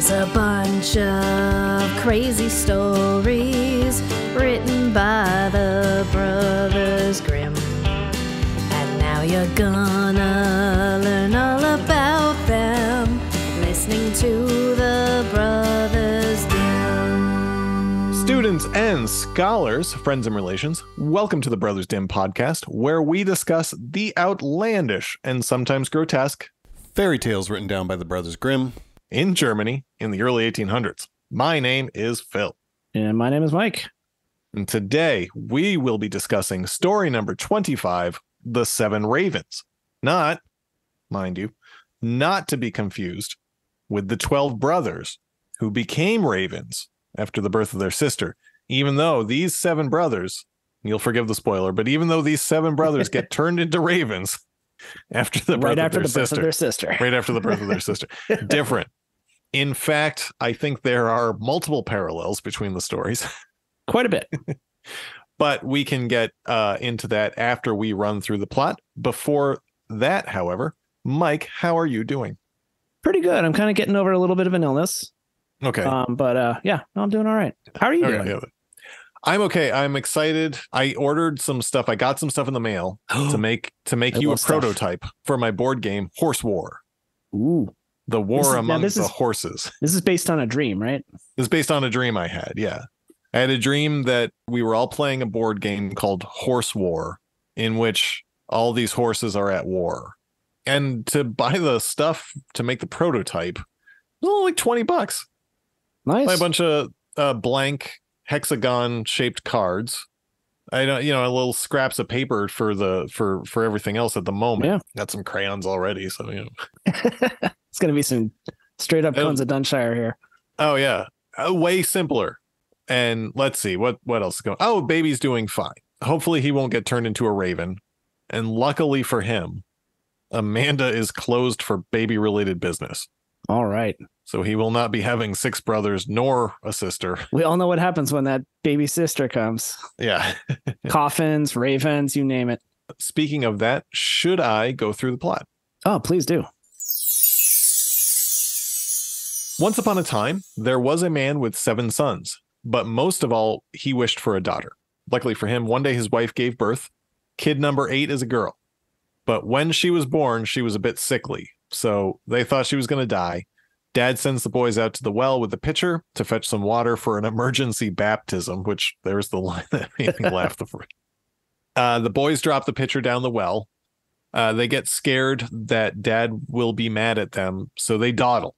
There's a bunch of crazy stories written by the Brothers Grimm. And now you're gonna learn all about them, listening to the Brothers Grimm. Students and scholars, friends and relations, welcome to the Brothers Dim podcast, where we discuss the outlandish and sometimes grotesque fairy tales written down by the Brothers Grimm in Germany in the early 1800s. My name is Phil. And my name is Mike. And today we will be discussing story number 25, The Seven Ravens. Not, mind you, not to be confused with the 12 brothers who became ravens after the birth of their sister. Even though these 7 brothers, you'll forgive the spoiler, but even though these 7 brothers get turned into ravens after the birth of their sister. Right after the birth of their sister. Different. In fact, I think there are multiple parallels between the stories. Quite a bit. But we can get into that after we run through the plot. Before that, however, Mike, how are you doing? Pretty good. I'm kind of getting over a little bit of an illness. Okay. Yeah, I'm doing all right. How are you doing? Yeah. I'm okay. I'm excited. I ordered some stuff. I got some stuff in the mail to make you a prototype for my board game, Horse War. Ooh. The war among the horses. This is based on a dream, right? This is based on a dream I had, yeah. I had a dream that we were all playing a board game called Horse War, in which all these horses are at war. And to buy the stuff to make the prototype, it was only like $20. Nice. Buy a bunch of blank hexagon-shaped cards. I don't, a little scraps of paper for everything else at the moment. Yeah. Got some crayons already, so It's going to be some straight up Cones of Dunshire here. Oh, yeah. Way simpler. And let's see, what else is going on? Oh, baby's doing fine. Hopefully he won't get turned into a raven. And luckily for him, Amanda is closed for baby-related business. All right. So he will not be having 6 brothers nor a sister. We all know what happens when that baby sister comes. Yeah. Coffins, ravens, you name it. Speaking of that, should I go through the plot? Oh, please do. Once upon a time, there was a man with 7 sons, but most of all, he wished for a daughter. Luckily for him, one day his wife gave birth. Kid number 8 is a girl. But when she was born, she was a bit sickly, so they thought she was going to die. Dad sends the boys out to the well with the pitcher to fetch some water for an emergency baptism, which there's the line that made me laugh. The boys drop the pitcher down the well. They get scared that Dad will be mad at them, so they dawdle.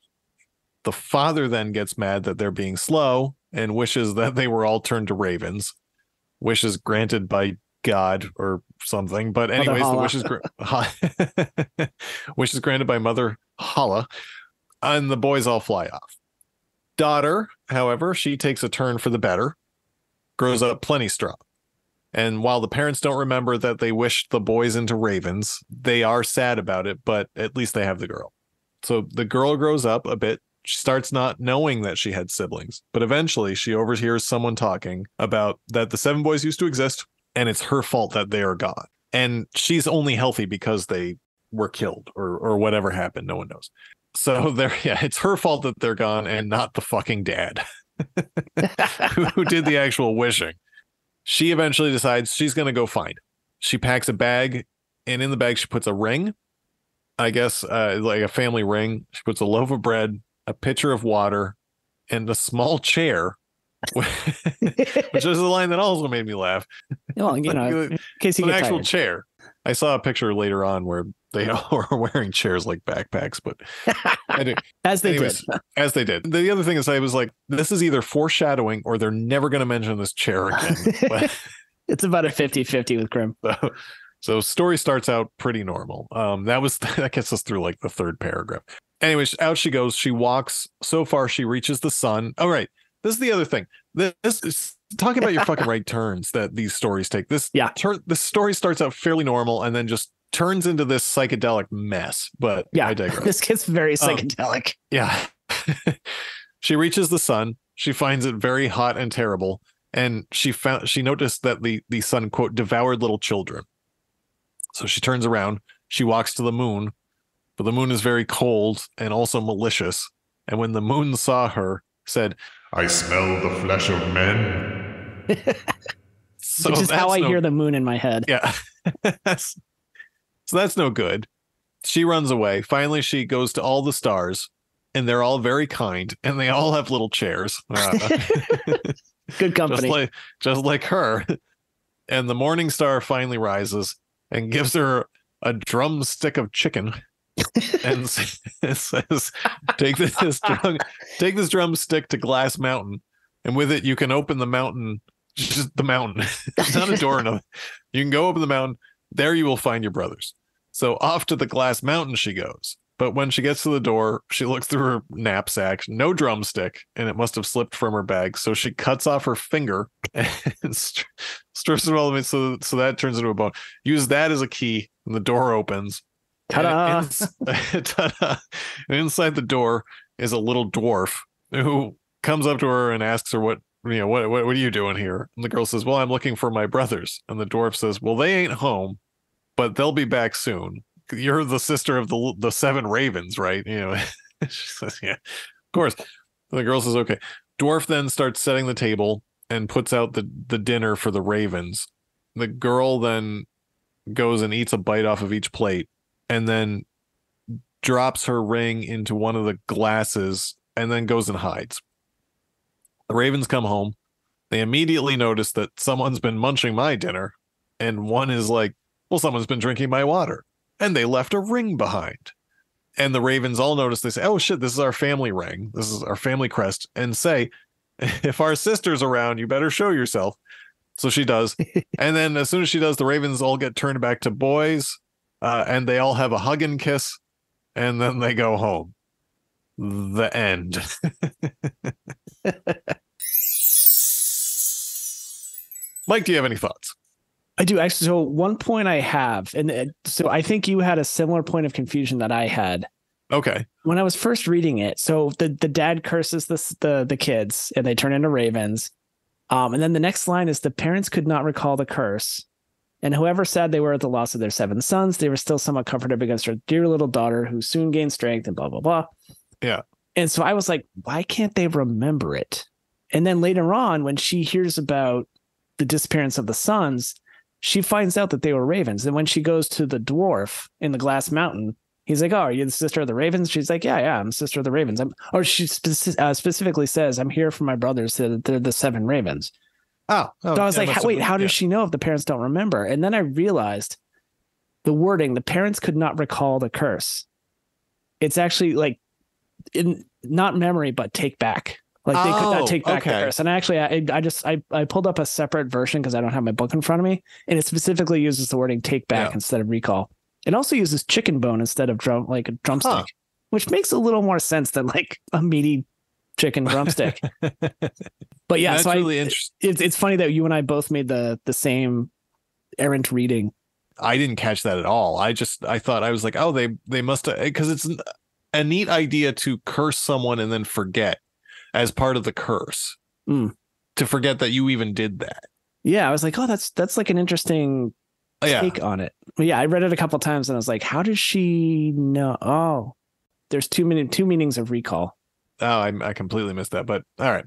The father then gets mad that they're being slow and wishes that they were all turned to ravens. Wishes granted by God or something. But anyways, the wishes granted by Mother Hala. And the boys all fly off. Daughter, however, she takes a turn for the better. Grows up plenty strong. And while the parents don't remember that they wished the boys into ravens, they are sad about it, but at least they have the girl. So the girl grows up a bit. She starts not knowing that she had siblings, but eventually she overhears someone talking about that the 7 boys used to exist, and it's her fault that they are gone. And she's only healthy because they were killed or whatever happened. No one knows. So it's her fault that they're gone and not the fucking dad who did the actual wishing. She eventually decides she's going to go find. She packs a bag, and in the bag she puts a ring, I guess, like a family ring. She puts a loaf of bread, a pitcher of water, and a small chair, which is a line that also made me laugh. Well, in case you get an actual tired. Chair. I saw a picture later on where they all are wearing chairs like backpacks, but as they did. The other thing is, I was like, this is either foreshadowing or they're never going to mention this chair again. But, it's about a 50-50 with Grimm. So story starts out pretty normal. That gets us through like the 3rd paragraph. Anyways, out she goes. She walks. So far, she reaches the sun. All right. This is the other thing. This is talking about your fucking right turns that these stories take. This story starts out fairly normal and then just turns into this psychedelic mess. But yeah, I digress. This gets very psychedelic. Yeah. She reaches the sun. She finds it very hot and terrible. And she noticed that the sun, quote, devoured little children. So she turns around. She walks to the moon. But the moon is very cold and also malicious. and when the moon saw her, said, I smell the flesh of men. so Which is how I that's hear the moon in my head. Yeah. So that's no good. She runs away. Finally, she goes to all the stars, and they're all very kind, and they all have little chairs. Good company. Just like her. And the morning star finally rises and gives her a drumstick of chicken and says, take this drumstick to Glass Mountain, and with it you can open the mountain, just the mountain. It's not a door. No. You can go open the mountain. There you will find your brothers. So off to the Glass Mountain she goes. But when she gets to the door, she looks through her knapsack, no drumstick, and it must have slipped from her bag. So she cuts off her finger and strips it all the way, so that turns into a bone. Use that as a key, and the door opens. Ta-da! Ta-da! And inside the door is a little dwarf who comes up to her and asks her, what are you doing here? And the girl says, well, I'm looking for my brothers. And the dwarf says, well, they ain't home, but they'll be back soon. You're the sister of the 7 ravens, right? She says, yeah, of course. And the girl says, okay. Dwarf then starts setting the table and puts out the dinner for the ravens. The girl then goes and eats a bite off of each plate and then drops her ring into one of the glasses and then goes and hides. The ravens come home. They immediately notice that someone's been munching my dinner, and one is like, well, someone's been drinking my water. And they left a ring behind. And the ravens all notice. They say, oh, shit, this is our family ring. This is our family crest. And say, if our sister's around, you better show yourself. So she does. And then as soon as she does, the ravens all get turned back to boys. And they all have a hug and kiss. And then they go home. The end. Mike, do you have any thoughts? I do actually. So one point I have, and so I think you had a similar point of confusion that I had. Okay. When I was first reading it, so the dad curses the kids and they turn into ravens. And then the next line is the parents could not recall the curse. And however sad they were at the loss of their 7 sons, they were still somewhat comforted against their dear little daughter who soon gained strength and blah, blah, blah. Yeah. And so I was like, why can't they remember it? And then later on, when she hears about the disappearance of the sons, she finds out that they were ravens. And when she goes to the dwarf in the Glass Mountain, he's like, oh, are you the sister of the ravens? She's like, yeah, I'm the sister of the ravens. She specifically says, I'm here for my brothers. They're the 7 ravens. Oh, so I was like, how does she know if the parents don't remember? And then I realized the wording, the parents could not recall the curse. It's actually like in not memory, but take back. Like they could not take back the curse. And actually, I pulled up a separate version because I don't have my book in front of me, and it specifically uses the wording "take back" instead of recall. It also uses chicken bone instead of a drumstick, which makes a little more sense than like a meaty chicken drumstick. But yeah, that's so really interesting. It's funny that you and I both made the same errant reading. I didn't catch that at all. I thought, I was like, oh, they must have, because it's a neat idea to curse someone and then forget. As part of the curse, to forget that you even did that. Yeah, I was like, oh, that's like an interesting take on it. But yeah, I read it a couple times and I was like, how does she know? Oh, there's two meanings of recall. Oh, I completely missed that. But all right,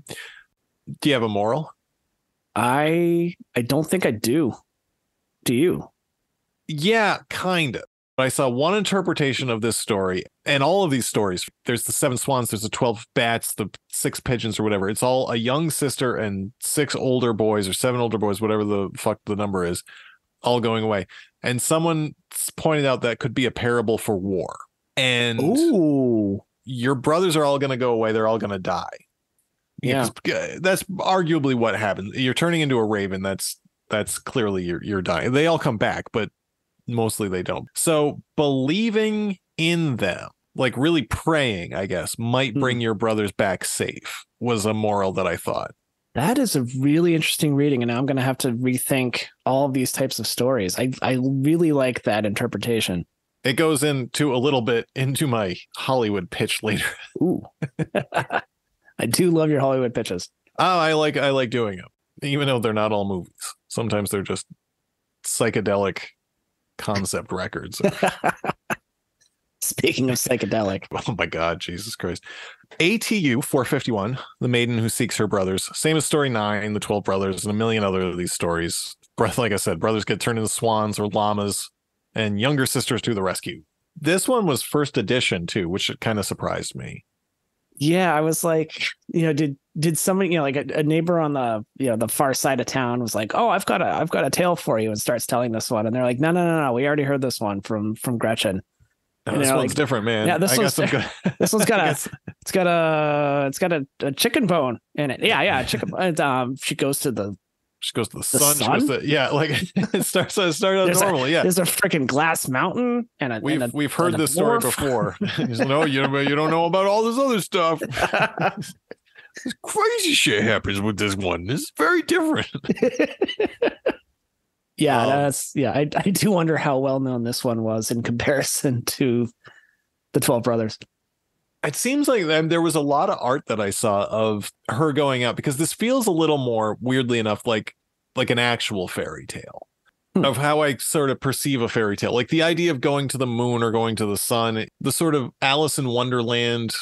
do you have a moral? I don't think I do. Do you? Yeah, kind of. I saw one interpretation of this story, and all of these stories, there's the 7 swans, there's the 12 bats, the 6 pigeons or whatever. It's all a young sister and 6 older boys or 7 older boys, whatever the fuck the number is, all going away. And someone pointed out that could be a parable for war. And your brothers are all going to go away. They're all going to die. Yeah. That's arguably what happened. You're turning into a raven. That's clearly you're dying. They all come back, but mostly they don't. So believing in them, like really praying, I guess, might bring your brothers back safe, was a moral that I thought. That is a really interesting reading, and now I'm going to have to rethink all of these types of stories. I really like that interpretation. It goes into a little bit into my Hollywood pitch later. Ooh. I do love your Hollywood pitches. Oh, I like doing them, even though they're not all movies. Sometimes they're just psychedelic concept records. Speaking of psychedelic. Oh my God, Jesus Christ. ATU 451, the maiden who seeks her brothers. Same as story 9, the 12 brothers, and a million other of these stories. Like I said, brothers get turned into swans or llamas, and younger sisters to the rescue. This one was first edition too, which kind of surprised me. Yeah, I was like, did somebody, like a neighbor on the far side of town was like, oh, I've got a tale for you, and starts telling this one, and they're like, no, we already heard this one from Gretchen. No, this one's different, man. Yeah, this one's got a chicken bone in it. Yeah, chicken. She goes to the sun. It starts normal. Yeah, there's a freaking glass mountain, and we've heard this story before. No, you don't know about all this other stuff. This crazy shit happens with this one. This is very different. Yeah, I do wonder how well known this one was in comparison to the 12 brothers. It seems like there was a lot of art that I saw of her going out, because this feels a little more, weirdly enough, like an actual fairy tale of how I sort of perceive a fairy tale. Like the idea of going to the moon or going to the sun, the sort of Alice in Wonderland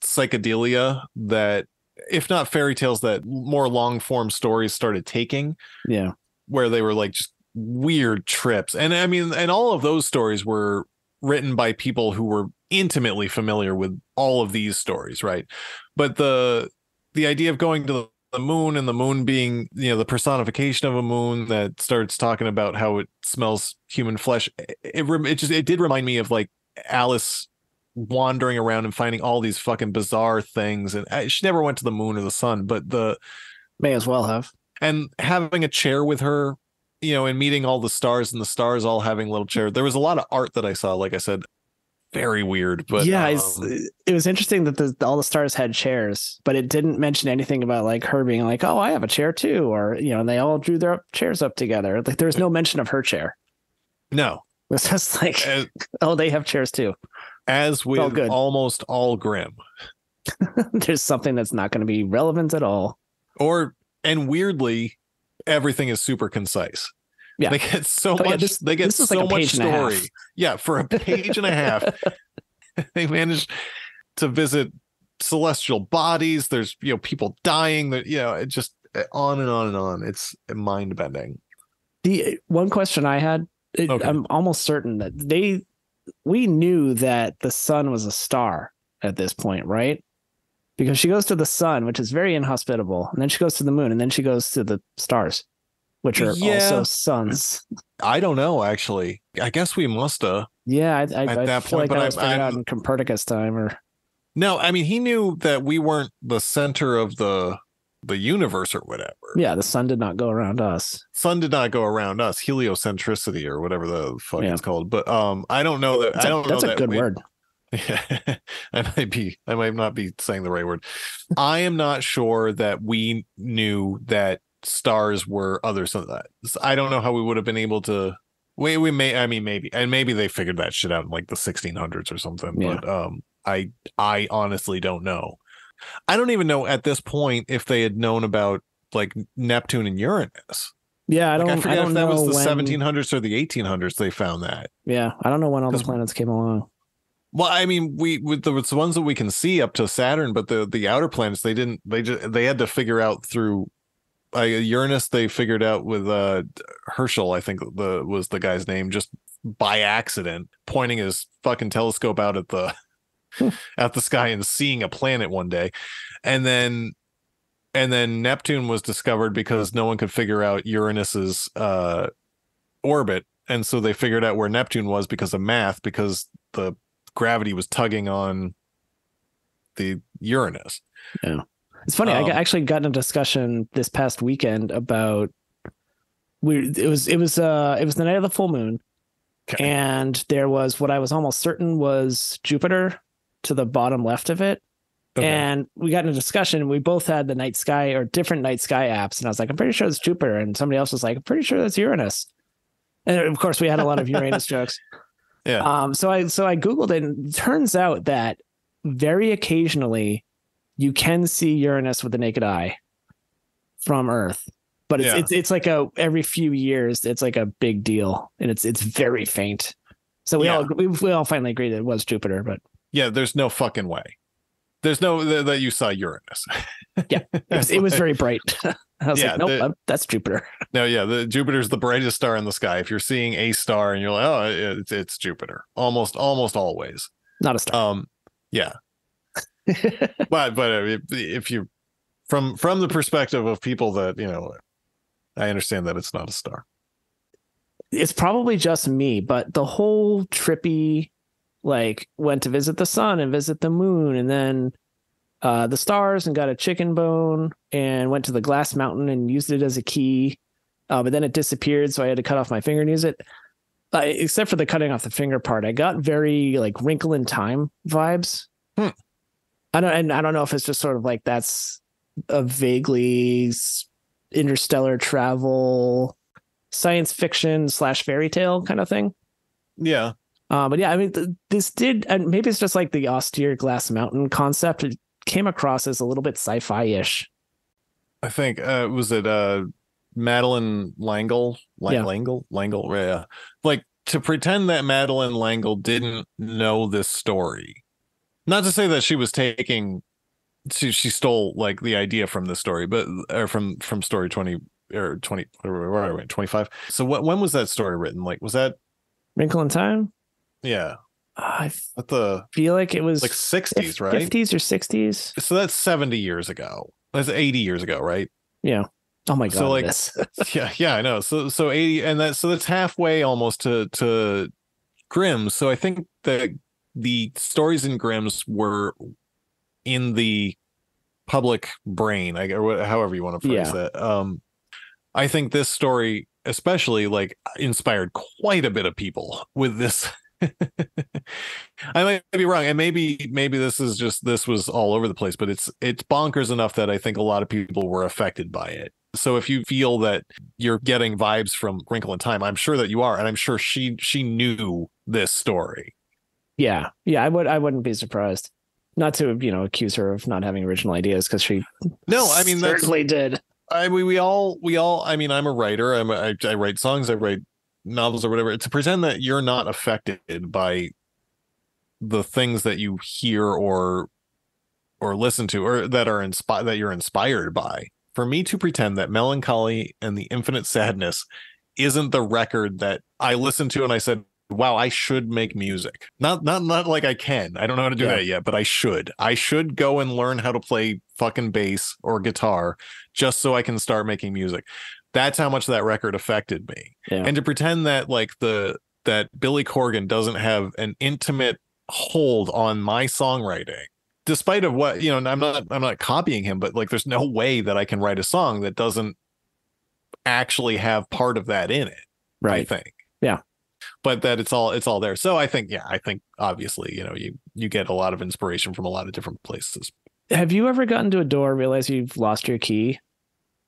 psychedelia that, if not fairy tales, that more long form stories started taking. Yeah. Where they were like just weird trips. And I mean, and all of those stories were written by people who were intimately familiar with all of these stories, right? But the idea of going to the moon, and the moon being, the personification of a moon that starts talking about how it smells human flesh, it did remind me of like Alice wandering around and finding all these fucking bizarre things. And she never went to the moon or the sun, but may as well have. And having a chair with her, and meeting all the stars, and the stars all having little chairs. There was a lot of art that I saw, like I said, very weird. But yeah, it was interesting that all the stars had chairs, but it didn't mention anything about like her being like, oh, I have a chair too. Or, and they all drew their chairs up together. Like there was no mention of her chair. No. It was just like, oh, they have chairs too. As with almost all Grimm. There's something that's not going to be relevant at all. And weirdly, everything is super concise. Yeah. They get so much. They get so much story. Yeah, for a page and a half, they managed to visit celestial bodies. There's people dying. That it just on and on and on. It's mind bending. The one question I had, I'm almost certain that we knew that the sun was a star at this point, right? Because she goes to the sun, which is very inhospitable, and then she goes to the moon, and then she goes to the stars, which are also suns. I don't know, actually. I guess we must have. Yeah, I that feel point, like I was figured out in Copernicus time. Or no, I mean, he knew that we weren't the center of the universe or whatever. Yeah, the sun did not go around us. Sun did not go around us. Heliocentricity or whatever the fuck it's called. But I don't know that. That's a good word. Yeah, I might not be saying the right word. I am not sure that we knew that stars were other suns. I don't know how we would have been able to. We may. I mean, maybe they figured that shit out in like the 1600s or something. Yeah. But I honestly don't know. I don't even know at this point if they had known about like Neptune and Uranus. Yeah, I forget if that was the 1700s or the 1800s they found that. Yeah, I don't know when all the planets came along. Well, I mean, with the ones that we can see up to Saturn, but the outer planets, they had to figure out through Uranus. They figured out with Herschel, I think was the guy's name, just by accident, pointing his fucking telescope out at the at the sky and seeing a planet one day, and then Neptune was discovered because no one could figure out Uranus's orbit, and so they figured out where Neptune was because of math, because the gravity was tugging on the Uranus. Yeah, it's funny. I actually got in a discussion this past weekend about it was the night of the full moon, and there was what I was almost certain was Jupiter to the bottom left of it. Okay. And we got in a discussion. We both had the night sky or different night sky apps, and I was like, I'm pretty sure it's Jupiter, and somebody else was like, I'm pretty sure that's Uranus. And of course, we had a lot of Uranus jokes. Yeah. So I Googled it, and it turns out that very occasionally you can see Uranus with the naked eye from Earth, but it's like every few years it's like a big deal, and it's very faint. So we all finally agreed that it was Jupiter, but yeah, there's no fucking way. There's no that you saw Uranus. Yeah, it was very bright. I was like, nope, that's Jupiter. No, yeah, the Jupiter's the brightest star in the sky. If you're seeing a star and you're like, oh, it's Jupiter, almost always. Not a star. Yeah. but if you from the perspective of people that, you know, I understand that it's not a star. It's probably just me, but the whole trippy, like, went to visit the sun and visit the moon and then the stars and got a chicken bone and went to the glass mountain and used it as a key. But then it disappeared. So I had to cut off my finger and use it. Except for the cutting off the finger part, I got very like Wrinkle in Time vibes. I don't know if it's just sort of like that's a vaguely interstellar travel, science fiction / fairy tale kind of thing. Yeah. But yeah, I mean, this did, and maybe it's just like the austere glass mountain concept. It came across as a little bit sci-fi-ish. I think was it Madeline L'Engle? L'Engle? Yeah. Like, to pretend that Madeline L'Engle didn't know this story. Not to say that she was she stole like the idea from the story, but from story 20 or 20 or 25. So when was that story written? Like, was that Wrinkle in Time? Yeah. I feel like it was like 60s, right? 50s or 60s. So that's 70 years ago. That's 80 years ago, right? Yeah. Oh my god. So like, yeah, I know. So 80, and that's halfway almost to Grimm's. So I think that the stories in Grimm's were in the public brain, or however you want to phrase that. I think this story especially like inspired quite a bit of people with this. I might be wrong, and maybe this was all over the place, but it's bonkers enough that I think a lot of people were affected by it. So if you feel that you're getting vibes from Wrinkle in Time, I'm sure that you are, and I'm sure she knew this story. Yeah, I wouldn't be surprised. Not to, you know, accuse her of not having original ideas, because she certainly did. We all. I mean, I'm a writer. I write songs. I write novels or whatever. To pretend that you're not affected by the things that you hear or listen to, or that are that you're inspired by. For me to pretend that Melancholy and the Infinite Sadness isn't the record that I listened to and I said, wow, I should make music. Not like I can. I don't know how to do that yet, but I should. I should go and learn how to play fucking bass or guitar just so I can start making music. That's how much that record affected me. Yeah. And to pretend that like that Billy Corgan doesn't have an intimate hold on my songwriting, despite of what, you know, I'm not copying him, but like there's no way that I can write a song that doesn't actually have part of that in it. Right. I think. Yeah. But that it's all there. So I think obviously, you know, you get a lot of inspiration from a lot of different places. Have you ever gotten to a door, realize you've lost your key,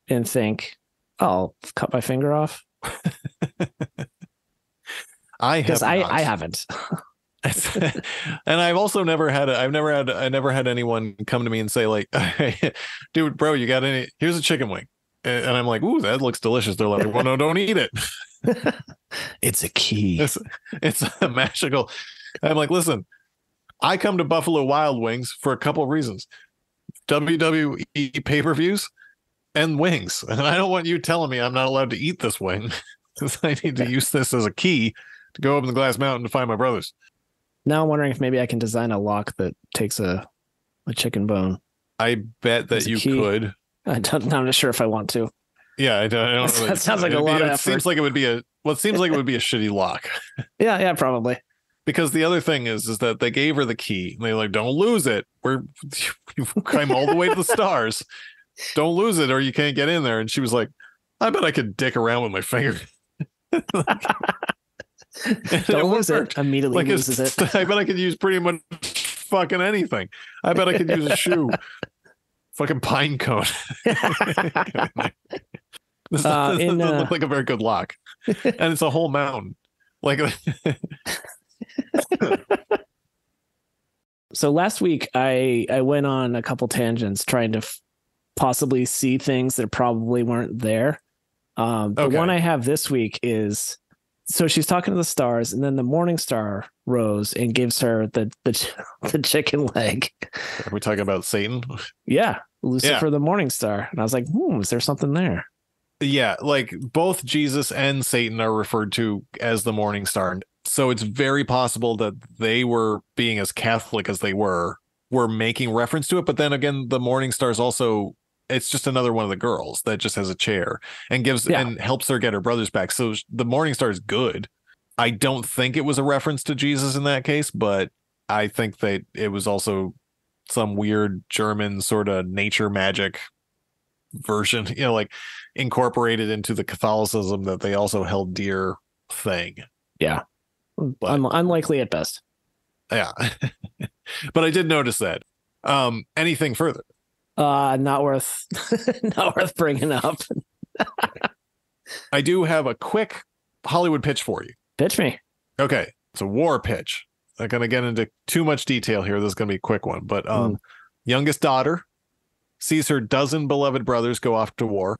and think, oh, I'll cut my finger off? I haven't. And I've also never had anyone come to me and say like, hey, dude, bro, you got any? Here's a chicken wing. And I'm like, ooh, that looks delicious. They're like, well, no, don't eat it. It's a key. It's a magical. I'm like, listen, I come to Buffalo Wild Wings for a couple of reasons: WWE pay-per-views and wings. And I don't want you telling me I'm not allowed to eat this wing, because I need to use this as a key to go up in the Glass Mountain to find my brothers. Now I'm wondering if maybe I can design a lock that takes a chicken bone. I bet that you could. I'm not sure if I want to. Yeah, I don't know. That sounds like a lot of effort. Seems like it would be a shitty lock. Yeah, probably. Because the other thing is that they gave her the key and they're like, don't lose it. You climb all the way to the stars. Don't lose it or you can't get in there. And she was like, I bet I could dick around with my finger. Don't lose it. Immediately like loses it. I bet I could use pretty much fucking anything. I bet I could use a shoe. Fucking pine cone. This doesn't look like a very good lock. And it's a whole mountain. Like So last week I went on a couple tangents trying to possibly see things that probably weren't there. The one I have this week is so she's talking to the stars, and then the morning star rose and gives her the chicken leg. Are we talking about Satan? Yeah, Lucifer, the morning star. And I was like, is there something there? Yeah, like both Jesus and Satan are referred to as the morning star. So it's very possible that they were, being as Catholic as they were making reference to it. But then again, the morning star is also, it's just another one of the girls that just has a chair and and helps her get her brothers back. So the morning star is good. I don't think it was a reference to Jesus in that case, but I think that it was also some weird German sort of nature magic version, like incorporated into the Catholicism that they also held dear thing. Yeah. But, unlikely at best. Yeah. But I did notice that. Anything further? Not worth bringing up. I do have a quick Hollywood pitch for you. Pitch me. Okay. It's a war pitch. I'm not going to get into too much detail here. This is going to be a quick one. But youngest daughter sees her dozen beloved brothers go off to war.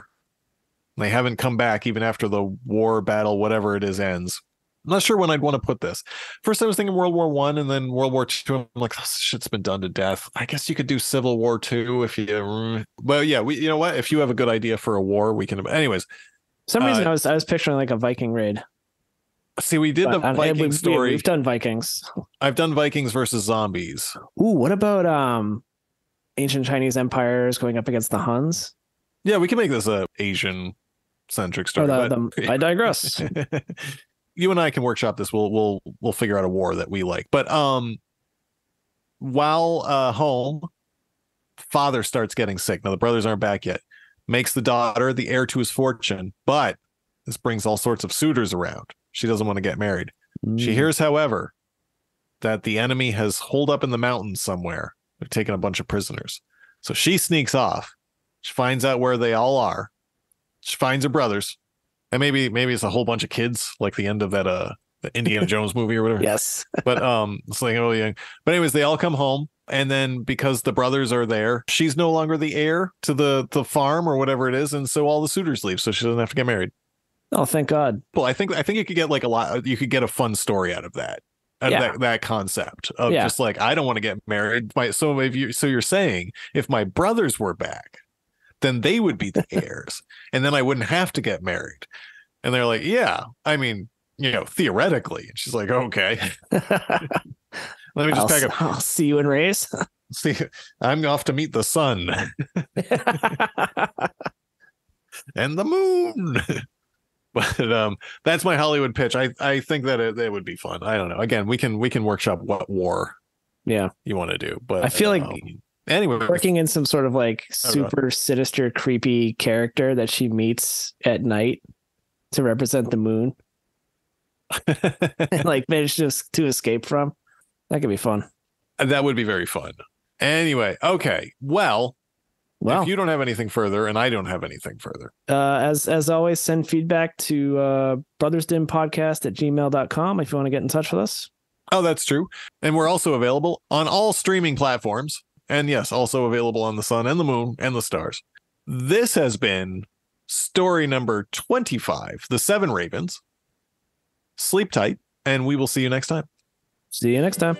They haven't come back even after the war, battle, whatever it is, ends. I'm not sure when I'd want to put this. First, I was thinking World War I and then World War II. I'm like, this shit's been done to death. I guess you could do Civil War II if you... Well, yeah, you know what? If you have a good idea for a war, we can... Anyways. For some reason, I was picturing like a Viking raid. See, we did the Viking story. We've done Vikings. I've done Vikings versus zombies. Ooh, what about ancient Chinese empires going up against the Huns? Yeah, we can make this a Asian-centric story. I digress. You and I can workshop this. We'll figure out a war that we like. But while home, father starts getting sick. Now the brothers aren't back yet. Makes the daughter the heir to his fortune, but this brings all sorts of suitors around. She doesn't want to get married. She hears, however, that the enemy has holed up in the mountains somewhere. They've taken a bunch of prisoners. So she sneaks off. She finds out where they all are. She finds her brothers. And maybe it's a whole bunch of kids, like the end of that the Indiana Jones movie or whatever. Yes. But it's like really young. But anyways, they all come home. And then because the brothers are there, she's no longer the heir to the farm or whatever it is. And so all the suitors leave. So she doesn't have to get married. Oh, thank God. Well, I think you could get like you could get a fun story out of that. That concept of just like, I don't want to get married. So you're saying if my brothers were back, then they would be the heirs and then I wouldn't have to get married. And they're like, yeah, I mean, theoretically. And she's like, okay, let me just pack up. I'll see you in race. See, I'm off to meet the sun and the moon. But that's my Hollywood pitch. I think that it would be fun. I don't know. Again, we can workshop what war you want to do. But I feel like anyway, working in some sort of like super sinister, creepy character that she meets at night to represent the moon, and like manage to escape from. That could be fun. That would be very fun. Anyway, okay. Well, if you don't have anything further and I don't have anything further, as always, send feedback to brothersdimpodcast@gmail.com if you want to get in touch with us. Oh, that's true. And we're also available on all streaming platforms. And yes, also available on the sun and the moon and the stars. This has been story number 25, The Seven Ravens. Sleep tight, and we will see you next time. See you next time.